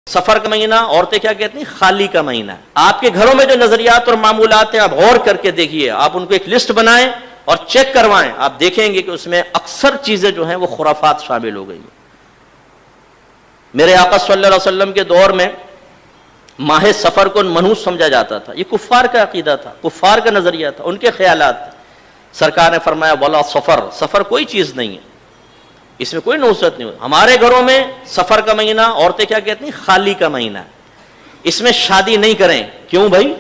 سفر کا مہینہ عورتیں کیا کہتی ہیں؟ خالی کا مہینہ. آپ کے گھروں میں جو نظریات اور معمولات ہیں آپ غور کر کے دیکھیے, آپ ان کو ایک لسٹ بنائیں اور چیک کروائیں, آپ دیکھیں گے کہ اس میں اکثر چیزیں جو ہیں وہ خرافات شامل ہو گئی ہیں. میرے آقا صلی اللہ علیہ وسلم کے دور میں ماہ سفر کو منحوس سمجھا جاتا تھا. یہ کفار کا عقیدہ تھا, کفار کا نظریہ تھا, ان کے خیالات تھے. سرکار نے فرمایا ولا سفر, سفر کوئی چیز نہیں ہے, اس میں کوئی نحوست نہیں ہوتی. ہمارے گھروں میں سفر کا مہینہ عورتیں کیا کہتی ہیں؟ خالی کا مہینہ ہے, اس میں شادی نہیں کریں. کیوں بھائی؟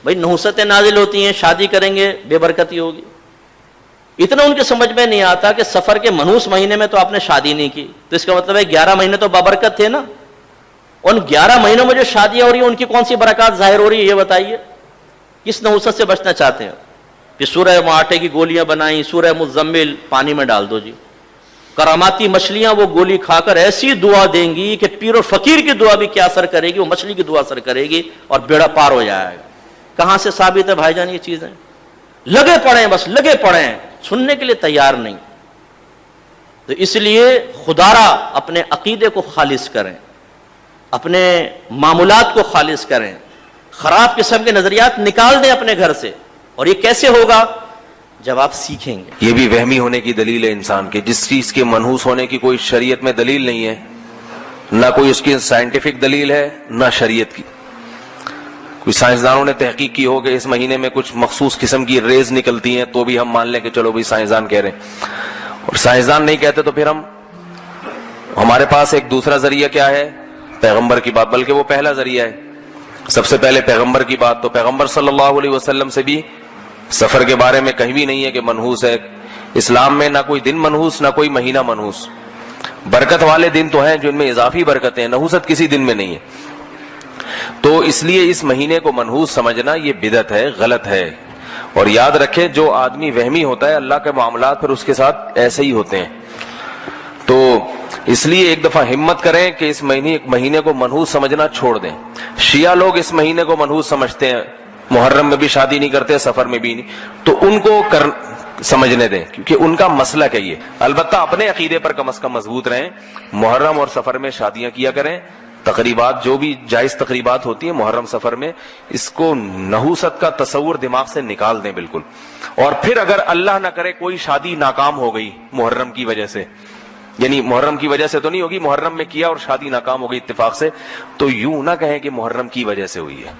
نحوستیں نازل ہوتی ہیں, شادی کریں گے بے برکتی ہوگی. اتنا ان کے سمجھ میں نہیں آتا کہ سفر کے منحوس مہینے میں تو آپ نے شادی نہیں کی, تو اس کا مطلب ہے 11 مہینے تو بابرکت تھے نا. ان 11 مہینوں میں جو شادیاں ہو رہی ہیں ان کی کون سی برکات ظاہر ہو رہی ہے یہ بتائیے. کس نحوست سے بچنا چاہتے ہیں کہ سورہ معاٹے کی گولیاں بنائیں, سورہ مزمل پانی میں ڈال دو جی. کراماتی مچھلیاں وہ گولی کھا کر ایسی دعا دیں گی کہ پیر و فقیر کی دعا بھی کیا اثر کرے گی, وہ مچھلی کی دعا اثر کرے گی اور بیڑا پار ہو جائے گا. کہاں سے ثابت ہے بھائی جان یہ چیزیں؟ لگے پڑے ہیں, بس لگے پڑے ہیں, سننے کے لیے تیار نہیں. تو اس لیے خدارا اپنے عقیدے کو خالص کریں, اپنے معمولات کو خالص کریں, خراب قسم کے نظریات نکال دیں اپنے گھر سے. اور یہ کیسے ہوگا؟ جب آپ سیکھیں گے. یہ بھی وہمی ہونے کی دلیل ہے انسان کے. جس چیز کے منحوس ہونے کی کوئی شریعت میں دلیل نہیں ہے, نہ کوئی اس کی سائنٹیفک دلیل ہے نہ شریعت کی. کوئی سائنسدانوں نے تحقیق کی ہو کہ اس مہینے میں کچھ مخصوص قسم کی ریز نکلتی ہیں تو بھی ہم مان لیں کہ چلو بھائی سائنسدان کہہ رہے ہیں. اور سائنسدان نہیں کہتے تو پھر ہمارے پاس ایک دوسرا ذریعہ کیا ہے؟ پیغمبر کی بات. بلکہ وہ پہلا ذریعہ ہے, سب سے پہلے پیغمبر کی بات. تو پیغمبر صلی اللہ علیہ وسلم سے بھی سفر کے بارے میں کہیں بھی نہیں ہے کہ منحوس ہے. اسلام میں نہ کوئی دن منحوس نہ کوئی مہینہ منحوس. برکت والے دن تو ہیں جن میں اضافی برکتیں ہیں, نحوست کسی دن میں نہیں ہے. تو اس لیے اس مہینے کو منحوس سمجھنا یہ بدعت ہے, غلط ہے. اور یاد رکھے جو آدمی وہمی ہوتا ہے اللہ کے معاملات پھر اس کے ساتھ ایسے ہی ہوتے ہیں. تو اس لیے ایک دفعہ ہمت کریں کہ اس مہینے کو منحوس سمجھنا چھوڑ دیں. شیعہ لوگ اس مہینے کو منحوس سمجھتے ہیں, محرم میں بھی شادی نہیں کرتے, سفر میں بھی نہیں. تو ان کو سمجھنے دیں کیونکہ ان کا مسلک ہے یہ. البتہ اپنے عقیدے پر کم از کم مضبوط رہیں. محرم اور سفر میں شادیاں کیا کریں. تقریبات جو بھی جائز تقریبات ہوتی ہیں محرم سفر میں, اس کو نحوست کا تصور دماغ سے نکال دیں بالکل. اور پھر اگر اللہ نہ کرے کوئی شادی ناکام ہو گئی محرم کی وجہ سے, یعنی محرم کی وجہ سے تو نہیں ہوگی, محرم میں کیا اور شادی ناکام ہو گئی اتفاق سے, تو یوں نہ کہیں کہ محرم کی وجہ سے ہوئی ہے.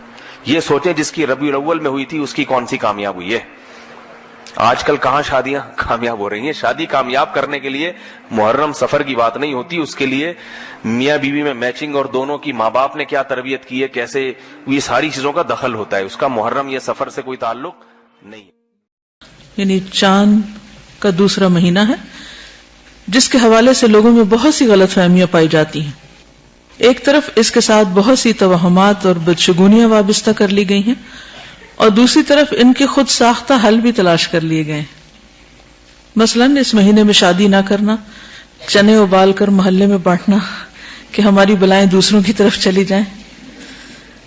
یہ سوچیں جس کی ربیع الاول میں ہوئی تھی اس کی کون سی کامیاب ہوئی ہے. آج کل کہاں شادیاں کامیاب ہو رہی ہیں. شادی کامیاب کرنے کے لیے محرم سفر کی بات نہیں ہوتی, اس کے لیے میاں بیوی میں میچنگ اور دونوں کی ماں باپ نے کیا تربیت کی ہے, کیسے, یہ ساری چیزوں کا دخل ہوتا ہے. اس کا محرم یا سفر سے کوئی تعلق نہیں. یعنی چاند کا دوسرا مہینہ ہے جس کے حوالے سے لوگوں میں بہت سی غلط فہمیاں پائی جاتی ہیں. ایک طرف اس کے ساتھ بہت سی توہمات اور بدشگونیاں وابستہ کر لی گئی ہیں, اور دوسری طرف ان کے خود ساختہ حل بھی تلاش کر لیے گئے. مثلاً اس مہینے میں شادی نہ کرنا, چنے ابال کر محلے میں بانٹنا کہ ہماری بلائیں دوسروں کی طرف چلی جائیں,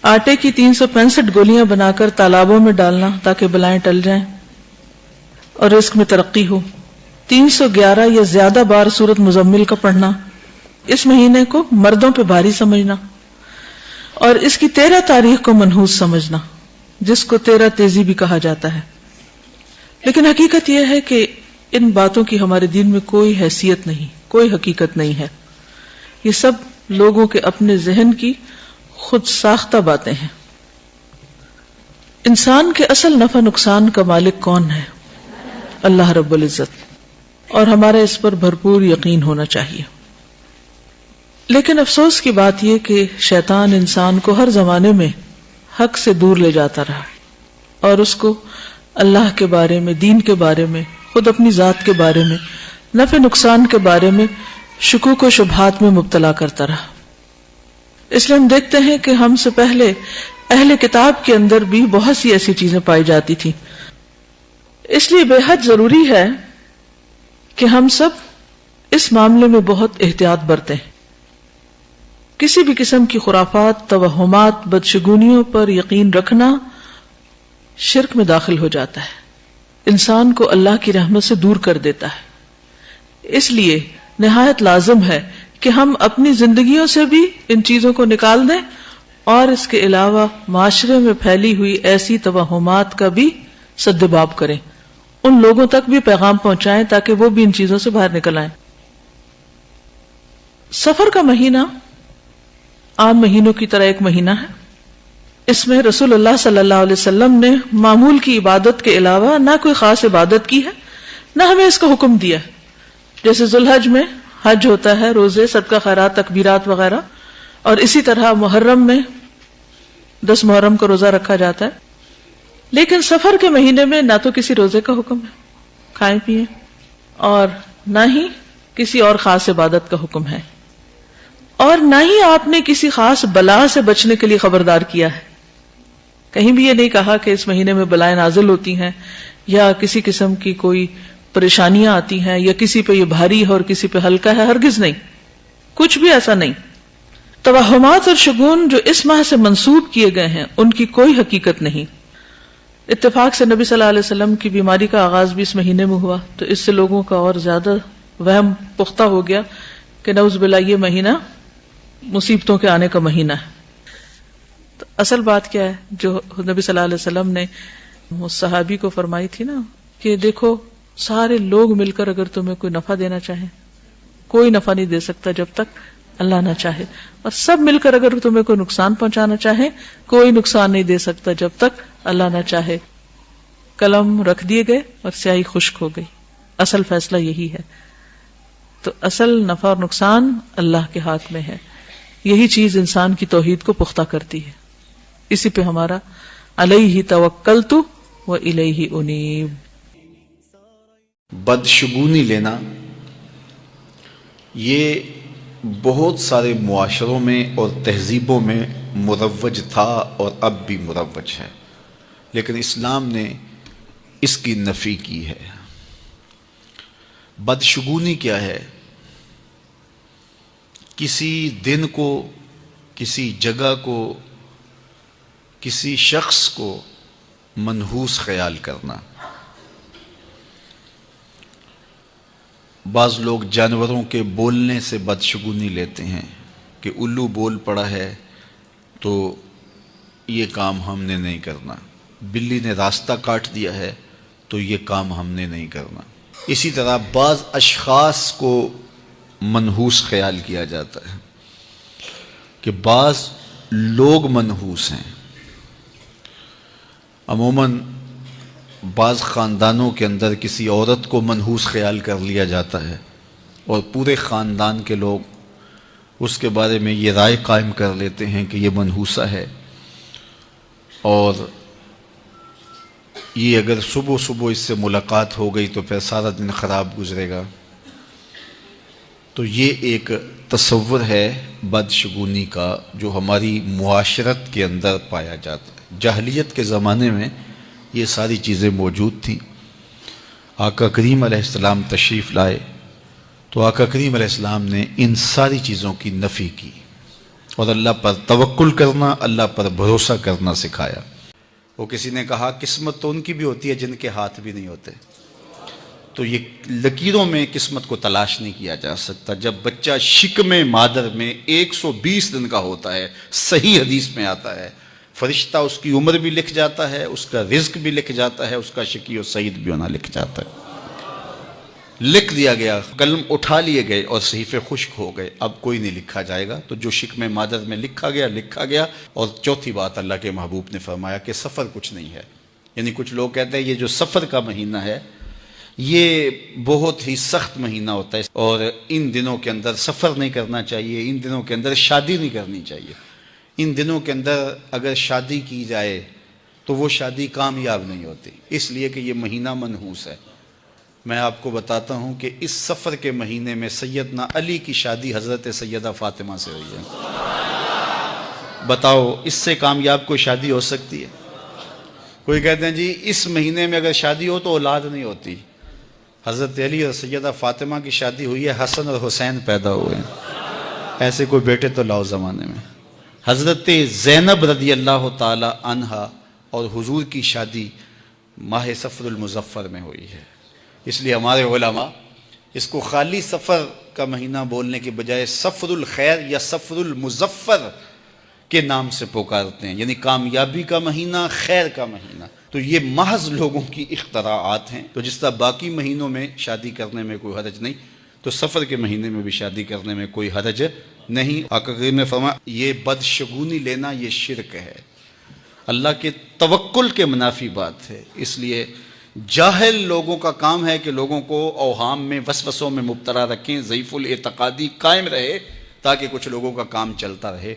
آٹے کی 365 گولیاں بنا کر تالابوں میں ڈالنا تاکہ بلائیں ٹل جائیں اور رزق میں ترقی ہو, 311 یا زیادہ بار سورۃ مزمل کا پڑھنا, اس مہینے کو مردوں پہ بھاری سمجھنا, اور اس کی 13 تاریخ کو منحوس سمجھنا جس کو 13 تیزی بھی کہا جاتا ہے. لیکن حقیقت یہ ہے کہ ان باتوں کی ہمارے دین میں کوئی حیثیت نہیں, کوئی حقیقت نہیں ہے. یہ سب لوگوں کے اپنے ذہن کی خود ساختہ باتیں ہیں. انسان کے اصل نفع نقصان کا مالک کون ہے؟ اللہ رب العزت, اور ہمارا اس پر بھرپور یقین ہونا چاہیے. لیکن افسوس کی بات یہ کہ شیطان انسان کو ہر زمانے میں حق سے دور لے جاتا رہا اور اس کو اللہ کے بارے میں, دین کے بارے میں, خود اپنی ذات کے بارے میں, نفع نقصان کے بارے میں شکوک و شبہات میں مبتلا کرتا رہا. اس لیے ہم دیکھتے ہیں کہ ہم سے پہلے اہل کتاب کے اندر بھی بہت سی ایسی چیزیں پائی جاتی تھی. اس لیے بے حد ضروری ہے کہ ہم سب اس معاملے میں بہت احتیاط برتیں. کسی بھی قسم کی خرافات, توہمات, بدشگونیوں پر یقین رکھنا شرک میں داخل ہو جاتا ہے, انسان کو اللہ کی رحمت سے دور کر دیتا ہے. اس لیے نہایت لازم ہے کہ ہم اپنی زندگیوں سے بھی ان چیزوں کو نکال دیں، اور اس کے علاوہ معاشرے میں پھیلی ہوئی ایسی توہمات کا بھی سدباب کریں، ان لوگوں تک بھی پیغام پہنچائیں تاکہ وہ بھی ان چیزوں سے باہر نکل آئیں۔ سفر کا مہینہ عام مہینوں کی طرح ایک مہینہ ہے۔ اس میں رسول اللہ صلی اللہ علیہ وسلم نے معمول کی عبادت کے علاوہ نہ کوئی خاص عبادت کی ہے، نہ ہمیں اس کا حکم دیا ہے۔ جیسے ذوالحج میں حج ہوتا ہے، روزے، صدقہ خیرات، تکبیرات وغیرہ، اور اسی طرح محرم میں 10 محرم کا روزہ رکھا جاتا ہے۔ لیکن سفر کے مہینے میں نہ تو کسی روزے کا حکم ہے، کھائیں پیئیں، اور نہ ہی کسی اور خاص عبادت کا حکم ہے، اور نہ ہی آپ نے کسی خاص بلا سے بچنے کے لیے خبردار کیا ہے۔ کہیں بھی یہ نہیں کہا کہ اس مہینے میں بلائیں نازل ہوتی ہیں یا کسی قسم کی کوئی پریشانیاں آتی ہیں یا کسی پہ یہ بھاری ہے اور کسی پہ ہلکا ہے، ہرگز نہیں، کچھ بھی ایسا نہیں۔ توہمات اور شگون جو اس ماہ سے منسوب کیے گئے ہیں ان کی کوئی حقیقت نہیں۔ اتفاق سے نبی صلی اللہ علیہ وسلم کی بیماری کا آغاز بھی اس مہینے میں ہوا، تو اس سے لوگوں کا اور زیادہ وہم پختہ ہو گیا کہ نعوذ باللہ یہ مہینہ مصیبتوں کے آنے کا مہینہ ہے۔ تو اصل بات کیا ہے جو نبی صلی اللہ علیہ وسلم نے اس صحابی کو فرمائی تھی نا کہ دیکھو سارے لوگ مل کر اگر تمہیں کوئی نفع دینا چاہیں، کوئی نفع نہیں دے سکتا جب تک اللہ نہ چاہے، اور سب مل کر اگر تمہیں کوئی نقصان پہنچانا چاہیں، کوئی نقصان نہیں دے سکتا جب تک اللہ نہ چاہے۔ قلم رکھ دیے گئے اور سیاہی خشک ہو گئی، اصل فیصلہ یہی ہے۔ تو اصل نفع اور نقصان اللہ کے ہاتھ میں ہے، یہی چیز انسان کی توحید کو پختہ کرتی ہے۔ اسی پہ ہمارا علیہ توکلت و الیہ انیب۔ بدشگونی لینا یہ بہت سارے معاشروں میں اور تہذیبوں میں مروج تھا اور اب بھی مروج ہے، لیکن اسلام نے اس کی نفی کی ہے۔ بدشگونی کیا ہے؟ کسی دن کو، کسی جگہ کو، کسی شخص کو منحوس خیال کرنا۔ بعض لوگ جانوروں کے بولنے سے بدشگونی لیتے ہیں کہ الو بول پڑا ہے تو یہ کام ہم نے نہیں کرنا، بلی نے راستہ کاٹ دیا ہے تو یہ کام ہم نے نہیں کرنا۔ اسی طرح بعض اشخاص کو منحوس خیال کیا جاتا ہے کہ بعض لوگ منحوس ہیں۔ عموماً بعض خاندانوں کے اندر کسی عورت کو منحوس خیال کر لیا جاتا ہے اور پورے خاندان کے لوگ اس کے بارے میں یہ رائے قائم کر لیتے ہیں کہ یہ منحوسہ ہے، اور یہ اگر صبح صبح اس سے ملاقات ہو گئی تو پھر سارا دن خراب گزرے گا۔ تو یہ ایک تصور ہے بدشگونی کا جو ہماری معاشرت کے اندر پایا جاتا ہے۔ جاہلیت کے زمانے میں یہ ساری چیزیں موجود تھیں۔ آقا کریم علیہ السلام تشریف لائے تو آقا کریم علیہ السلام نے ان ساری چیزوں کی نفی کی اور اللہ پر توکل کرنا، اللہ پر بھروسہ کرنا سکھایا۔ وہ کسی نے کہا قسمت تو ان کی بھی ہوتی ہے جن کے ہاتھ بھی نہیں ہوتے، تو یہ لکیروں میں قسمت کو تلاش نہیں کیا جا سکتا۔ جب بچہ شکم مادر میں 120 دن کا ہوتا ہے، صحیح حدیث میں آتا ہے، فرشتہ اس کی عمر بھی لکھ جاتا ہے، اس کا رزق بھی لکھ جاتا ہے، اس کا شقی و سعید بھی ہونا لکھ جاتا ہے۔ لکھ دیا گیا، قلم اٹھا لیے گئے اور صحیفے خشک ہو گئے، اب کوئی نہیں لکھا جائے گا۔ تو جو شکم مادر میں لکھا گیا۔ اور چوتھی بات اللہ کے محبوب نے فرمایا کہ سفر کچھ نہیں ہے۔ یعنی کچھ لوگ کہتے ہیں یہ جو سفر کا مہینہ ہے یہ بہت ہی سخت مہینہ ہوتا ہے اور ان دنوں کے اندر سفر نہیں کرنا چاہیے، ان دنوں کے اندر شادی نہیں کرنی چاہیے، ان دنوں کے اندر اگر شادی کی جائے تو وہ شادی کامیاب نہیں ہوتی، اس لیے کہ یہ مہینہ منحوس ہے۔ میں آپ کو بتاتا ہوں کہ اس سفر کے مہینے میں سیدنا علی کی شادی حضرت سیدہ فاطمہ سے ہوئی ہے۔ بتاؤ اس سے کامیاب کوئی شادی ہو سکتی ہے؟ کوئی کہتے ہیں جی اس مہینے میں اگر شادی ہو تو اولاد نہیں ہوتی۔ حضرت علی اور سیدہ فاطمہ کی شادی ہوئی ہے، حسن اور حسین پیدا ہوئے ہیں، ایسے کوئی بیٹے تو لاؤ زمانے میں۔ حضرت زینب رضی اللہ تعالی عنہا اور حضور کی شادی ماہ صفر المظفر میں ہوئی ہے، اس لیے ہمارے علماء اس کو خالی سفر کا مہینہ بولنے کے بجائے سفر الخیر یا سفر المظفر کے نام سے پکارتے ہیں، یعنی کامیابی کا مہینہ، خیر کا مہینہ. تو یہ محض لوگوں کی اختراعات ہیں. تو جس طرح باقی مہینوں میں شادی کرنے میں کوئی حرج نہیں، تو سفر کے مہینے میں بھی شادی کرنے میں کوئی حرج نہیں. آقا کریم نے فرمایا یہ بدشگونی لینا یہ شرک ہے، اللہ کے توکل کے منافی بات ہے. اس لیے جاہل لوگوں کا کام ہے کہ لوگوں کو اوہام میں وسوسوں میں مبتلا رکھیں، ضعیف الاعتقادی قائم رہے تاکہ کچھ لوگوں کا کام چلتا رہے.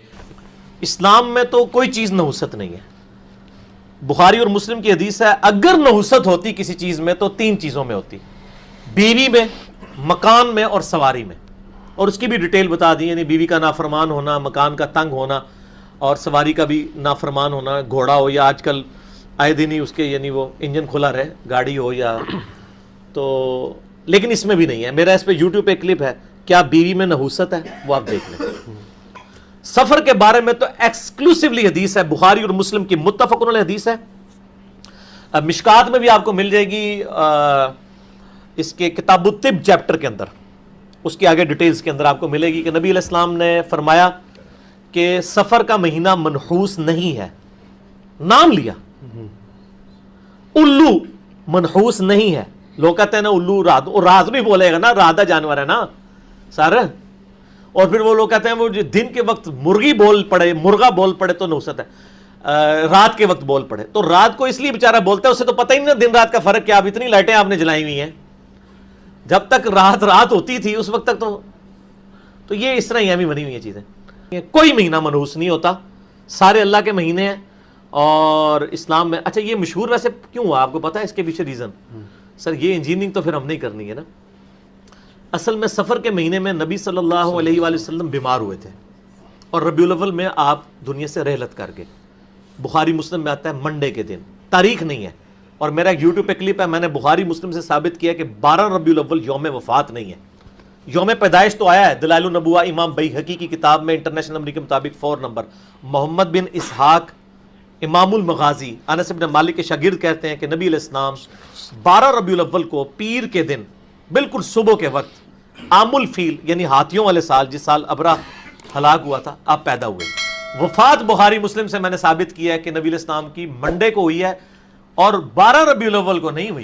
اسلام میں تو کوئی چیز نحوست نہیں ہے. بخاری اور مسلم کی حدیث ہے اگر نحوست ہوتی کسی چیز میں تو 3 چیزوں میں ہوتی: بیوی میں، مکان میں اور سواری میں. اور اس کی بھی ڈیٹیل بتا دی، یعنی بیوی کا نافرمان ہونا، مکان کا تنگ ہونا اور سواری کا بھی نافرمان ہونا، گھوڑا ہو یا آج کل آئے دن ہی اس کے یعنی وہ انجن کھلا رہے، گاڑی ہو یا تو. لیکن اس میں بھی نہیں ہے. میرا اس پہ یوٹیوب پہ کلپ ہے، کیا بیوی میں نحوست ہے، وہ آپ دیکھ لیں. سفر کے بارے میں تو ایکسکلوسیولی حدیث ہے، بخاری اور مسلم کی متفق علیہ حدیث ہے. مشکات میں بھی آپ کو مل جائے گی، اس کے کتاب الطب چیپٹر کے اندر، اس کی آگے ڈیٹیلز کے اندر آپ کو ملے گی کہ نبی علیہ السلام نے فرمایا کہ سفر کا مہینہ منحوس نہیں ہے. نام لیا الو، منحوس نہیں ہے. لوگ کہتے ہیں نا الو رات، اور رات بھی بولے گا نا، رات جانور ہے نا سارا. اور پھر وہ لوگ کہتے ہیں وہ دن کے وقت مرغی بول پڑے، مرغا بول پڑے تو نحوست ہے، رات کے وقت بول پڑے تو رات کو اس لیے بیچارہ بولتا ہے، اسے تو پتہ ہی نہیں دن رات کا فرق کیا. اب اتنی لائٹیں آپ نے جلائی ہوئی ہیں، جب تک رات ہوتی تھی اس وقت تک تو یہ اس طرح ہی ہمیں بنی ہوئی ہیں چیزیں. کوئی مہینہ منحوس نہیں ہوتا، سارے اللہ کے مہینے ہیں. اور اسلام میں اچھا یہ مشہور ویسے کیوں ہوا آپ کو پتا ہے اس کے پیچھے ریزن؟ سر یہ انجینئرنگ تو پھر ہم نہیں کرنی ہے نا. اصل میں سفر کے مہینے میں نبی صلی اللہ علیہ وآلہ وسلم بیمار ہوئے تھے اور ربیع الاول میں آپ دنیا سے رحلت کر گئے. بخاری مسلم میں آتا ہے منڈے کے دن، تاریخ نہیں ہے. اور میرا ایک یوٹیوب پہ کلپ ہے، میں نے بخاری مسلم سے ثابت کیا کہ 12 ربیع الاول یوم وفات نہیں ہے. یوم پیدائش تو آیا ہے دلائل النبوہ امام بیہقی کی کتاب میں انٹرنیشنل نمبر کے مطابق 4 نمبر. محمد بن اسحاق امام المغازی انس بن مالک کے شاگرد کہتے ہیں کہ نبی علیہ السلام 12 ربیع الاول کو پیر کے دن بالکل صبح کے وقت عام الفیل یعنی ہاتھیوں والے سال، جس سال ابرہ ہلاک ہوا تھا، آپ پیدا ہوئے. وفات بخاری مسلم سے میں نے ثابت کیا ہے کہ نبی علیہ السلام کی منڈے کو ہوئی ہے اور 12 ربیع الاول کو نہیں ہوئی ہے.